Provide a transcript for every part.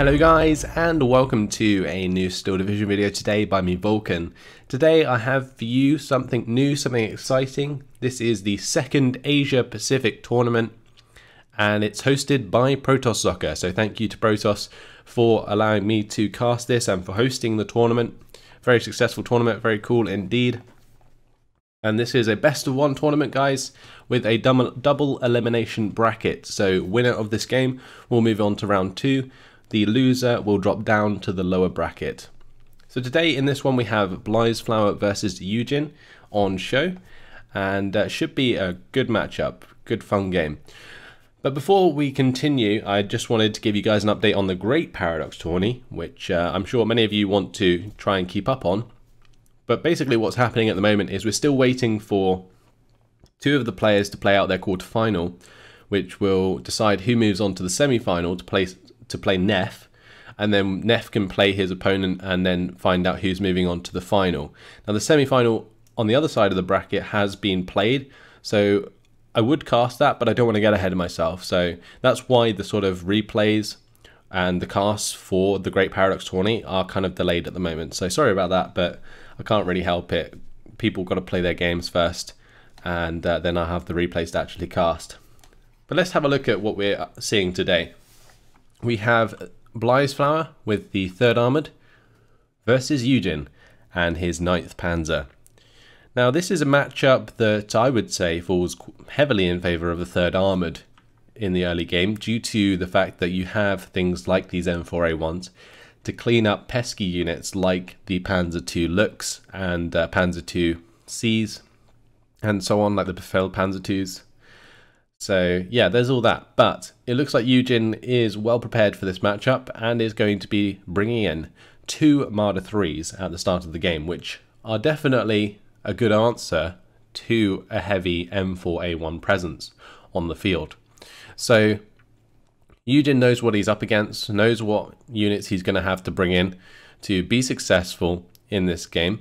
Hello guys, and welcome to a new Steel Division video today by me, Vulcan. Today I have for you something new, something exciting. This is the second Asia Pacific tournament and it's hosted by Protoss Soccer. So thank you to Protoss for allowing me to cast this and for hosting the tournament. Very successful tournament, very cool indeed. And this is a best of one tournament, guys, with a double elimination bracket. So winner of this game will move on to round 2. The loser will drop down to the lower bracket. So today in this one we have Blizeflower versus YueJin on Cheux, and should be a good matchup, good fun game. But before we continue, I just wanted to give you guys an update on the Great Paradox tourney, which I'm sure many of you want to try and keep up on. But basically what's happening at the moment is we're still waiting for 2 of the players to play out their quarter-final, which will decide who moves on to the semi-final to play Neff, and then Neff can play his opponent and then find out who's moving on to the final. Now the semi-final on the other side of the bracket has been played, so I would cast that, but I don't want to get ahead of myself. So that's why the sort of replays and the casts for the Great Paradox tourney are kind of delayed at the moment. So sorry about that, but I can't really help it. People got to play their games first, and then I have the replays to actually cast. But let's have a look at what we're seeing today. We have Blizeflower with the 3rd Armoured versus YueJin and his 9th Panzer. Now this is a matchup that I would say falls heavily in favour of the 3rd Armoured in the early game, due to the fact that you have things like these M4A1s to clean up pesky units like the Panzer II Lux and Panzer II Cs and so on, like the failed Panzer IIs. So yeah, there's all that, but it looks like YueJin is well prepared for this matchup and is going to be bringing in 2 Marder 3s at the start of the game, which are definitely a good answer to a heavy M4A1 presence on the field. So YueJin knows what he's up against, knows what units he's going to have to bring in to be successful in this game,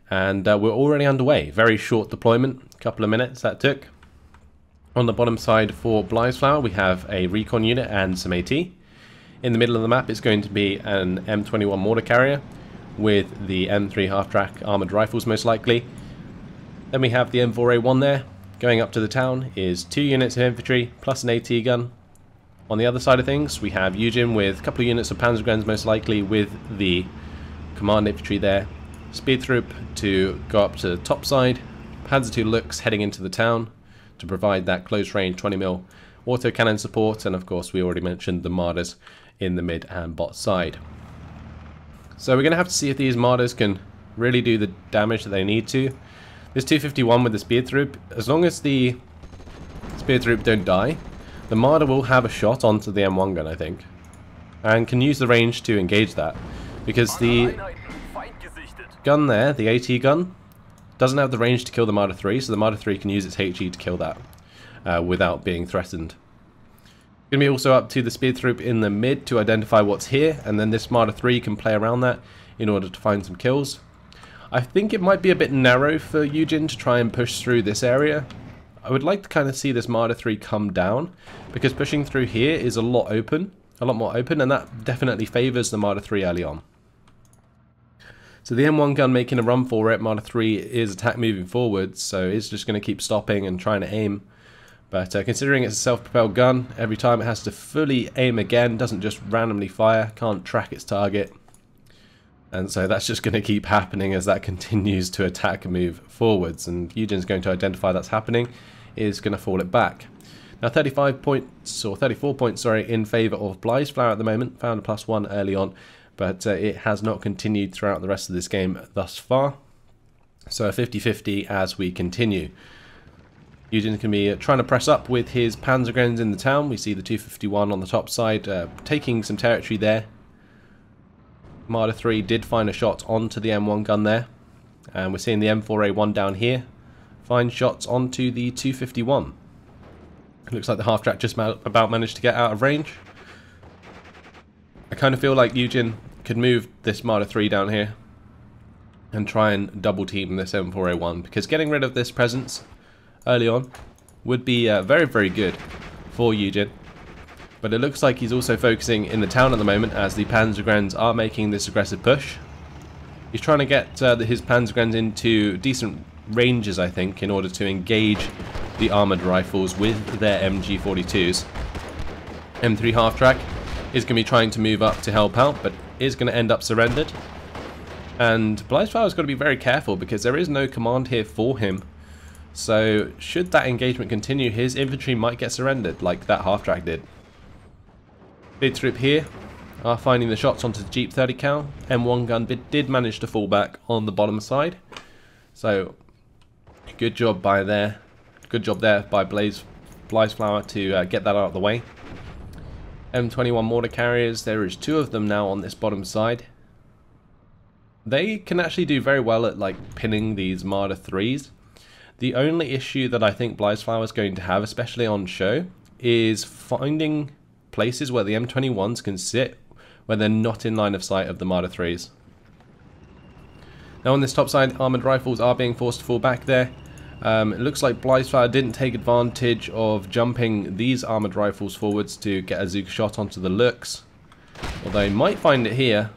and we're already underway. Very short deployment, a couple of minutes that took. On the bottom side for Blizeflower, we have a recon unit and some AT. In the middle of the map, it's going to be an M21 mortar carrier with the M3 half-track armoured rifles, most likely. Then we have the M4A1 there. Going up to the town is 2 units of infantry plus an AT gun. On the other side of things, we have YueJin with a couple of units of panzer guns, most likely, with the command infantry there. Speed troop to go up to the top side. Panzer II Lux heading into the town to provide that close range 20mm autocannon support, and of course we already mentioned the Marders in the mid and bot side. So we're going to have to see if these Marders can really do the damage that they need to. This 251 with the Spear Troop, as long as the Spear Troop don't die, the Marder will have a shot onto the M1 gun, I think, and can use the range to engage that, because the gun there, the AT gun, doesn't have the range to kill the Marder 3, so the Marder 3 can use its HE to kill that without being threatened. Going to be also up to the Speed Troop in the mid to identify what's here, and then this Marder 3 can play around that in order to find some kills. I think it might be a bit narrow for YueJin to try and push through this area. I would like to kind of see this Marder 3 come down, because pushing through here is a lot more open, and that definitely favours the Marder 3 early on. So the M1 gun making a run for it. Marder 3 is attack moving forwards, so it's just going to keep stopping and trying to aim. But considering it's a self-propelled gun, every time it has to fully aim again, doesn't just randomly fire, can't track its target. And so that's just going to keep happening as that continues to attack and move forwards. And YueJin's going to identify that's happening, is going to fall it back. Now 35 points, or 34 points, sorry, in favour of Blizeflower at the moment. Found a +1 early on, but it has not continued throughout the rest of this game thus far. So a 50-50 as we continue. YueJin can be trying to press up with his Panzergrens in the town. We see the 251 on the top side taking some territory there. Marder 3 did find a shot onto the M1 gun there, and we're seeing the M4A1 down here find shots onto the 251. It looks like the half-track just about managed to get out of range. I kind of feel like YueJin could move this Marder 3 down here and try and double team this M4A1, because getting rid of this presence early on would be very, very good for YueJin. But it looks like he's also focusing in the town at the moment as the Panzergrenz are making this aggressive push. He's trying to get his Panzergrenz into decent ranges, I think, in order to engage the armoured rifles with their MG42s. M3 half-track is going to be trying to move up to help out, but is going to end up surrendered. And Blizeflower's got to be very careful because there is no command here for him. So should that engagement continue, his infantry might get surrendered like that half-track did. Big troop here are finding the shots onto the Jeep 30 cal. M1 gun did manage to fall back on the bottom side. So good job there by Blizeflower to get that out of the way. M21 mortar carriers, there is 2 of them now on this bottom side. They can actually do very well at like pinning these Marder 3s. The only issue that I think Blizeflower is going to have, especially on Cheux, is finding places where the M21s can sit where they're not in line of sight of the Marder 3s. Now on this top side, armoured rifles are being forced to fall back there. It looks like Blizeflower didn't take advantage of jumping these armoured rifles forwards to get a Zuka shot onto the looks. Although he might find it here.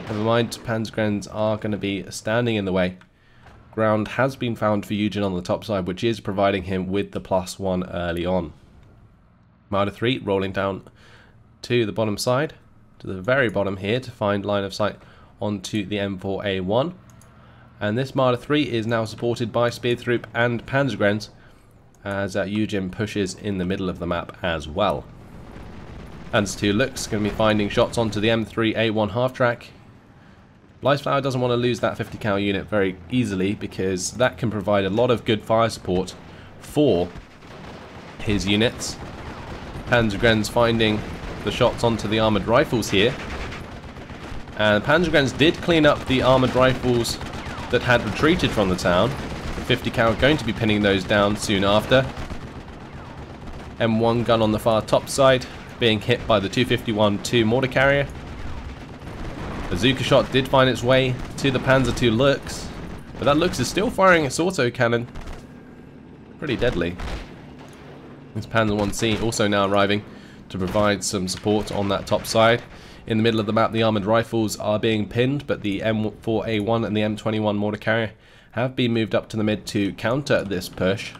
Never mind, Panzergrenz are going to be standing in the way. Ground has been found for YueJin on the top side, which is providing him with the +1 early on. Marder 3 rolling down to the bottom side, to the very bottom here, to find line of sight onto the M4A1. And this Marder 3 is now supported by Speertroop and Panzergrenz as YueJin pushes in the middle of the map as well. Panzer 2 looks going to be finding shots onto the M3A1 half-track. Blizeflower doesn't want to lose that 50 cal unit very easily because that can provide a lot of good fire support for his units. Panzergrenz finding the shots onto the armoured rifles here. And Panzergrenz did clean up the armoured rifles that had retreated from the town. The 50 cal going to be pinning those down soon after. M1 gun on the far top side being hit by the 251-2 mortar carrier. The Zuka shot did find its way to the Panzer 2 Lux, but that Lux is still firing its autocannon. Pretty deadly. This Panzer 1C also now arriving to provide some support on that top side. In the middle of the map, the armoured rifles are being pinned, but the M4A1 and the M21 mortar carrier have been moved up to the mid to counter this push.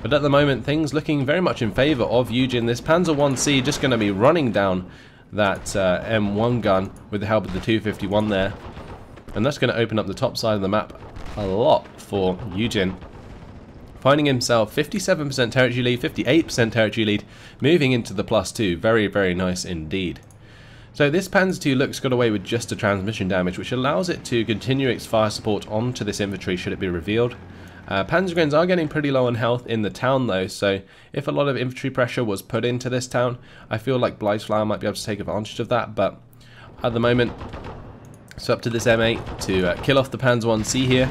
But at the moment, things looking very much in favour of YueJin. This Panzer 1C just going to be running down that M1 gun with the help of the 251 there. And that's going to open up the top side of the map a lot for YueJin. Finding himself 57% territory lead, 58% territory lead, moving into the +2. Very, very nice indeed. So this Panzer 2 Lux got away with just a transmission damage, which allows it to continue its fire support onto this infantry should it be revealed. Panzergrenz are getting pretty low on health in the town though, so if a lot of infantry pressure was put into this town, I feel like Blizeflower might be able to take advantage of that, but at the moment it's up to this M8 to kill off the Panzer 1C here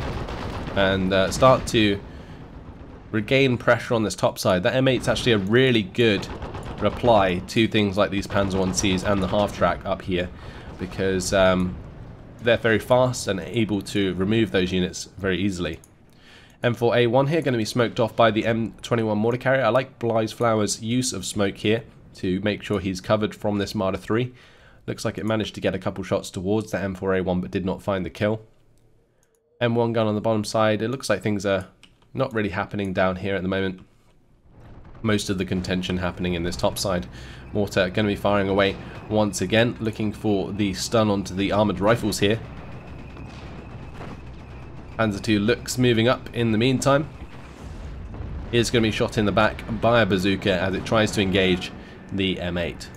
and start to regain pressure on this top side. That M8 is actually a really good reply to things like these Panzer 1Cs and the half-track up here because they're very fast and able to remove those units very easily. M4A1 here going to be smoked off by the M21 mortar carrier. I like Blizeflower's use of smoke here to make sure he's covered from this Marder 3. Looks like it managed to get a couple shots towards the M4A1 but did not find the kill. M1 gun on the bottom side. It looks like things are not really happening down here at the moment. Most of the contention happening in this top side. Mortar going to be firing away once again, looking for the stun onto the armoured rifles here. Panzer 2 Lux moving up in the meantime. Is going to be shot in the back by a bazooka as it tries to engage the M8.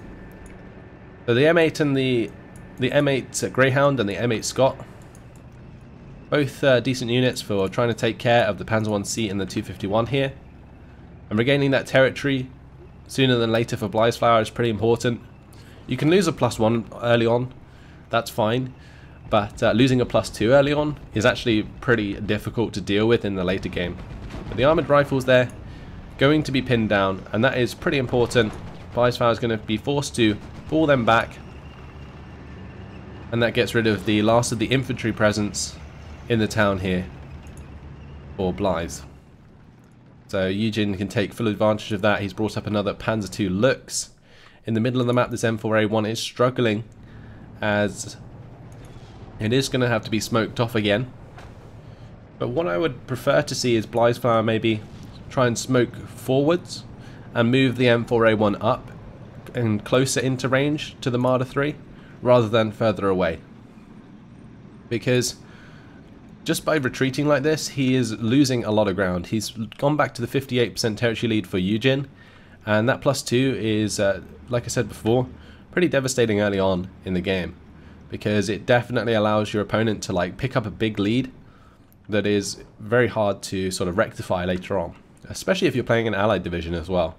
So the M8 and the M8 Greyhound and the M8 Scott, both decent units for trying to take care of the Panzer 1C and the 251 here. And regaining that territory sooner than later for Blizeflower is pretty important. You can lose a +1 early on, that's fine. But losing a +2 early on is actually pretty difficult to deal with in the later game. But the armoured rifles there, going to be pinned down, and that is pretty important. Blizeflower is going to be forced to pull them back, and that gets rid of the last of the infantry presence in the town here for Blize. So YueJin can take full advantage of that. He's brought up another Panzer II Lux. In the middle of the map, this M4A1 is struggling, as it is going to have to be smoked off again. But what I would prefer to see is Blizeflower maybe try and smoke forwards and move the M4A1 up and closer into range to the Marder 3 rather than further away. Because just by retreating like this, he is losing a lot of ground. He's gone back to the 58% territory lead for YueJin, and that +2 is, like I said before, pretty devastating early on in the game, because it definitely allows your opponent to like pick up a big lead that is very hard to sort of rectify later on, especially if you're playing an allied division as well,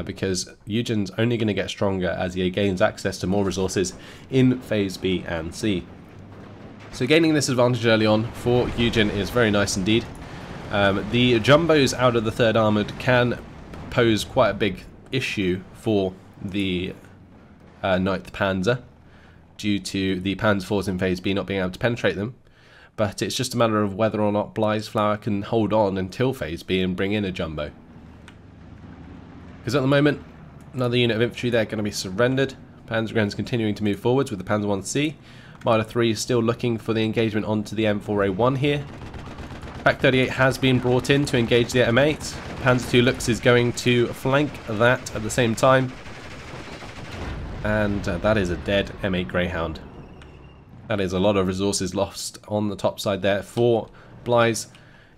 because YueJin's only going to get stronger as he gains access to more resources in Phase B and C. So gaining this advantage early on for YueJin is very nice indeed. The jumbos out of the 3rd Armoured can pose quite a big issue for the 9th Panzer due to the Panzer IVs in Phase B not being able to penetrate them. But it's just a matter of whether or not Blizeflower can hold on until Phase B and bring in a jumbo. Because at the moment, another unit of infantry there going to be surrendered. Panzergren's continuing to move forwards with the Panzer 1C. Marder 3 is still looking for the engagement onto the M4A1 here. Pack 38 has been brought in to engage the M8. Panzer II Lux is going to flank that at the same time. And that is a dead M8 Greyhound. That is a lot of resources lost on the top side there for Blize.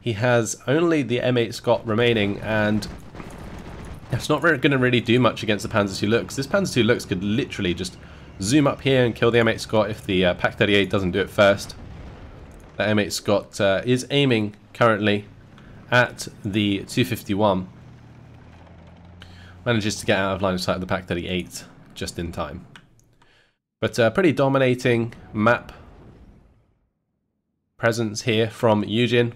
He has only the M8 Scott remaining, and it's not going to really do much against the Panzer II Lux. This Panzer II Lux could literally just zoom up here and kill the M8 Scott if the Pack 38 doesn't do it first. The M8 Scott is aiming currently at the 251. Manages to get out of line of sight of the Pack 38 just in time. But pretty dominating map presence here from YueJin.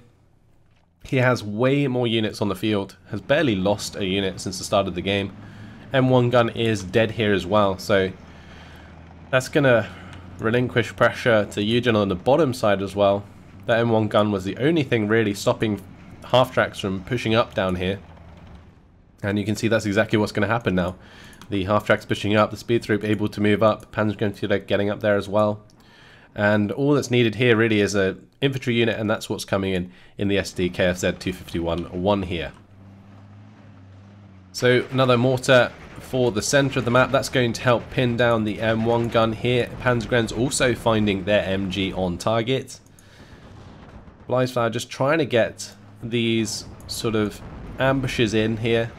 He has way more units on the field, has barely lost a unit since the start of the game. M1 gun is dead here as well, so that's going to relinquish pressure to YueJin on the bottom side as well. That M1 gun was the only thing really stopping half-tracks from pushing up down here. And you can see that's exactly what's going to happen now. The half-tracks pushing up, the speed troop able to move up, Panzergrenadier getting up there as well. And all that's needed here really is an infantry unit, and that's what's coming in the SD KFZ 251-1 here. So another mortar for the center of the map. That's going to help pin down the M1 gun here. Panzergren's also finding their MG on target. Blizeflower just trying to get these sort of ambushes in here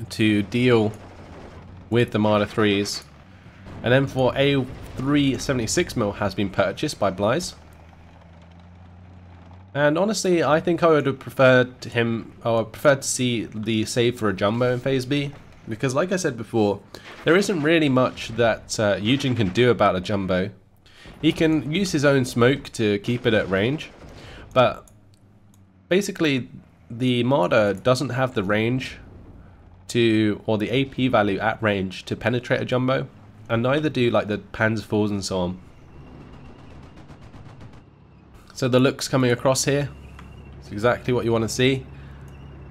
to deal with the Marder 3s. An M4A3 76mm has been purchased by Blize. And honestly, I think I would have preferred to see the save for a jumbo in Phase B, because like I said before, there isn't really much that YueJin can do about a jumbo. He can use his own smoke to keep it at range, but basically the Marder doesn't have the range to, or the AP value at range to penetrate a jumbo, and neither do like the Panzer IVs and so on. So the Lux coming across here, it's exactly what you want to see.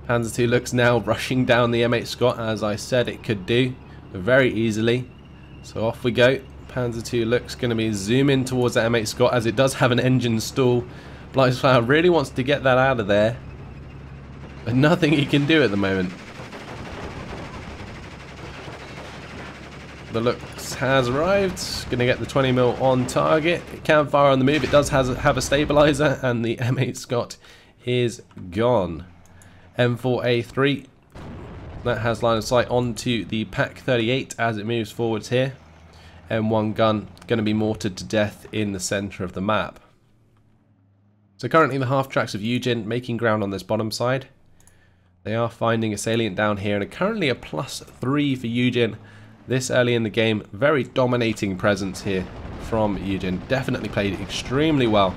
Panzer II Lux now rushing down the M8 Scott, as I said it could do very easily. So off we go. Panzer II Lux going to be zooming towards the M8 Scott, as it does have an engine stall. Blizeflower really wants to get that out of there, but nothing he can do at the moment. The Lux has arrived, going to get the 20mm on target. It can fire on the move, it does have a stabilizer, and the M8 Scott is gone. M4A3, that has line of sight onto the Pack 38 as it moves forwards here. M1 gun going to be mortared to death in the center of the map. So currently the half-tracks of YueJin making ground on this bottom side. They are finding a salient down here, and are currently a +3 for YueJin this early in the game. Very dominating presence here from YueJin. Definitely played extremely well,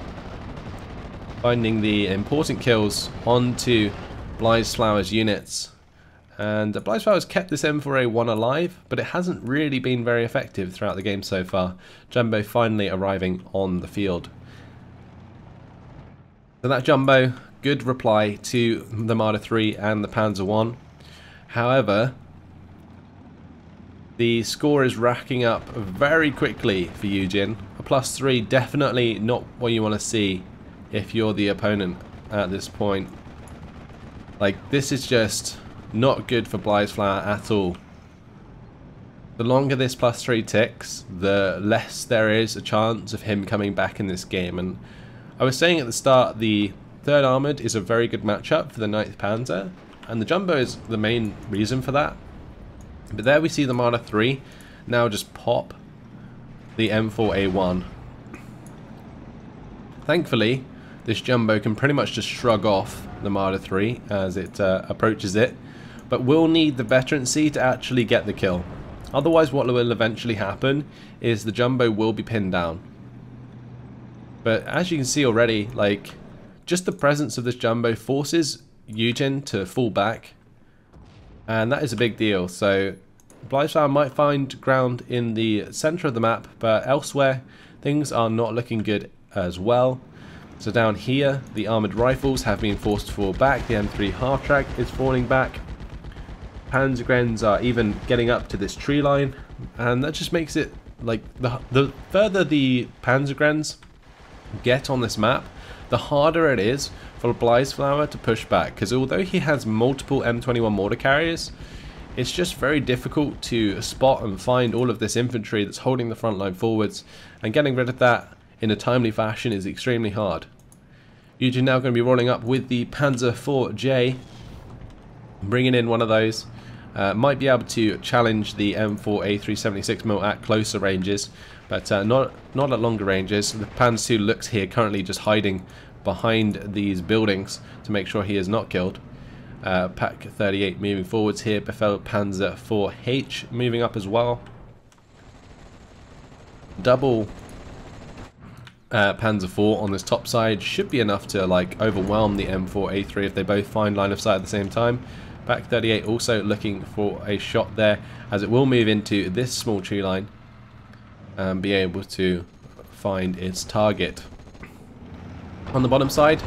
finding the important kills onto Blizeflower's units. And Blizeflower's kept this M4A1 alive, but it hasn't really been very effective throughout the game so far. Jumbo finally arriving on the field. So that Jumbo good reply to the Marder 3 and the Panzer 1. However, the score is racking up very quickly for YueJin. A +3, definitely not what you want to see if you're the opponent at this point. Like, this is just not good for Blizeflower at all. The longer this +3 ticks, the less there is a chance of him coming back in this game. And I was saying at the start, the 3rd Armoured is a very good matchup for the 9th Panzer, and the Jumbo is the main reason for that. But there we see the Marder 3 now just pop the M4A1. Thankfully, this Jumbo can pretty much just shrug off the Marder 3 as it approaches it, but will need the veterancy to actually get the kill. Otherwise, what will eventually happen is the Jumbo will be pinned down. But as you can see already, like, just the presence of this Jumbo forces YueJin to fall back, and that is a big deal. So Blizeflower might find ground in the center of the map, but elsewhere things are not looking good as well. So down here, the armored rifles have been forced to fall back. The M3 half-track is falling back. Panzergrens are even getting up to this tree line, and that just makes it like the further the Panzergrens get on this map, the harder it is for Blizeflower to push back, because although he has multiple M21 mortar carriers, it's just very difficult to spot and find all of this infantry that's holding the front line forwards, and getting rid of that in a timely fashion is extremely hard. YueJin now going to be rolling up with the Panzer IV-J, bringing in one of those. Might be able to challenge the M4A376mm at closer ranges, but not at longer ranges. The Panzer II looks here currently just hiding behind these buildings to make sure he is not killed. Pack 38 moving forwards here. Befell Panzer IV-H moving up as well. Double Panzer IV on this top side should be enough to like overwhelm the M4A3 if they both find line of sight at the same time. Pack 38 also looking for a shot there, as it will move into this small tree line and be able to find its target. On the bottom side,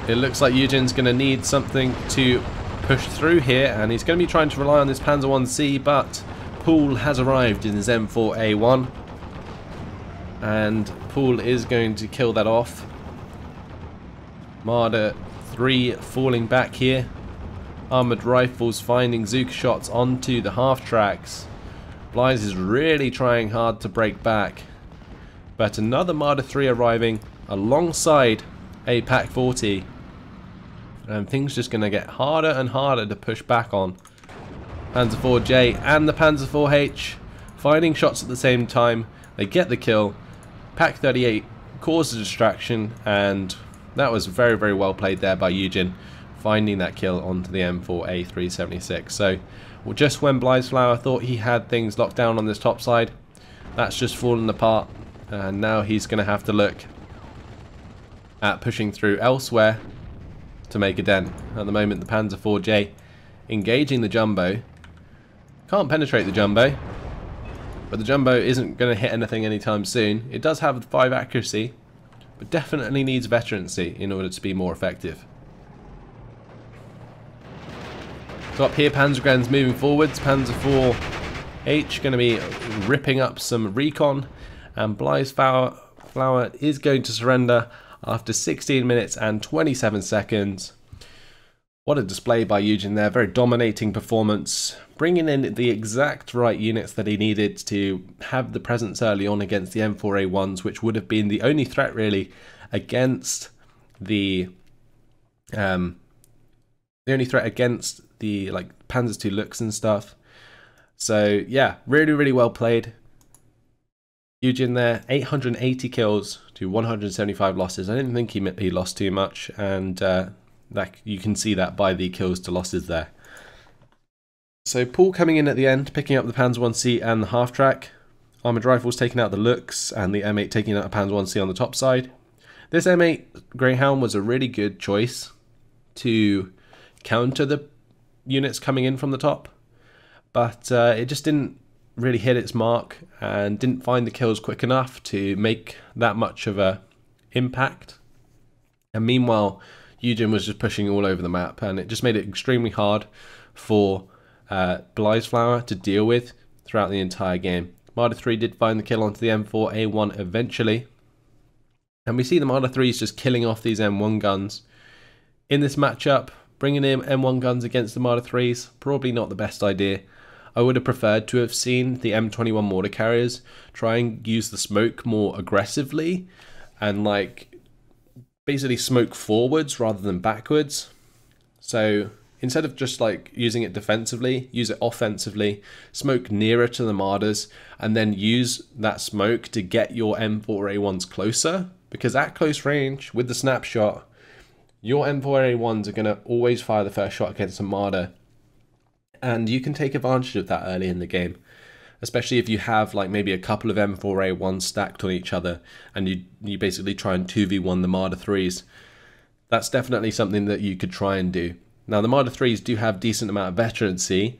it looks like YueJin's going to need something to push through here, and he's going to be trying to rely on this Panzer 1C, but Pool has arrived in his M4A1, and Pool is going to kill that off. Marder 3 falling back here. Armoured rifles finding Zuka shots onto the half tracks. Blize is really trying hard to break back, but another Marder 3 arriving alongside a Pack 40, and things just going to get harder and harder to push back on. Panzer IV-J and the Panzer IV-H finding shots at the same time. They get the kill. Pack 38 caused a distraction, and that was very, very well played there by YueJin, finding that kill onto the M4A376. So just when Blizeflower thought he had things locked down on this top side, that's just fallen apart, and now he's going to have to look at pushing through elsewhere to make a dent. At the moment, the Panzer IV-J engaging the Jumbo. Can't penetrate the Jumbo, but the Jumbo isn't going to hit anything anytime soon. It does have 5 accuracy, but definitely needs veterancy in order to be more effective. So up here, Panzergrens moving forwards. Panzer IV-H going to be ripping up some recon, and Blizeflower is going to surrender after 16 minutes and 27 seconds. What a display by YueJin there. Very dominating performance, bringing in the exact right units that he needed to have the presence early on against the M4A1s, which would have been the only threat really against the like Panzers II looks and stuff. So yeah, really, really well played. YueJin there, 880 kills to 175 losses. I didn't think he lost too much, and that you can see that by the kills to losses there. So Pool coming in at the end, picking up the Panzer 1C and the half track. Armoured rifles taking out the looks, and the M8 taking out a Panzer 1C on the top side. This M8 Greyhound was a really good choice to counter the units coming in from the top, but it just didn't really hit its mark and didn't find the kills quick enough to make that much of a impact. And meanwhile, YueJin was just pushing all over the map, and it just made it extremely hard for Blizeflower to deal with throughout the entire game. Marder 3 did find the kill onto the M4A1 eventually, and we see the Marder 3s just killing off these M1 guns. In this matchup, bringing in M1 guns against the Marder 3s, probably not the best idea. I would have preferred to have seen the M21 mortar carriers try and use the smoke more aggressively and like basically smoke forwards rather than backwards. So instead of just like using it defensively, use it offensively, smoke nearer to the Marders, and then use that smoke to get your M4A1s closer, because at close range with the snapshot, your M4A1s are going to always fire the first shot against a Marder, and you can take advantage of that early in the game, especially if you have like maybe a couple of M4A1s stacked on each other and you basically try and 2v1 the Marder 3s. That's definitely something that you could try and do. Now the Marder 3s do have decent amount of veterancy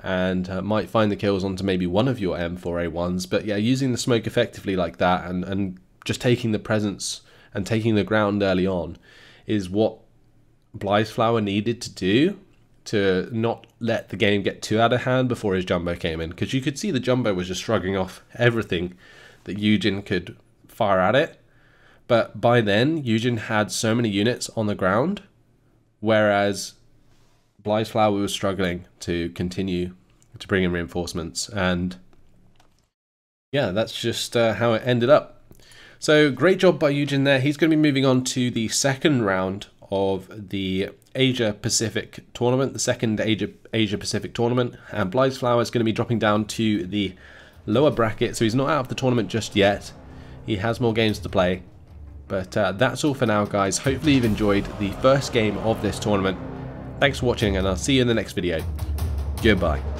and might find the kills onto maybe one of your M4A1s, but yeah, using the smoke effectively like that and just taking the presence and taking the ground early on is what Blizeflower needed to do to not let the game get too out of hand before his jumbo came in, because you could see the jumbo was just shrugging off everything that YueJin could fire at it. But by then, YueJin had so many units on the ground, whereas Blizeflower was struggling to continue to bring in reinforcements. And yeah, that's just how it ended up. So great job by YueJin there. He's going to be moving on to the second round of the Asia Pacific tournament, the second Asia Pacific tournament, and Blizeflower is going to be dropping down to the lower bracket, so he's not out of the tournament just yet. He has more games to play, but that's all for now, guys. Hopefully you've enjoyed the first game of this tournament. Thanks for watching, and I'll see you in the next video. Goodbye.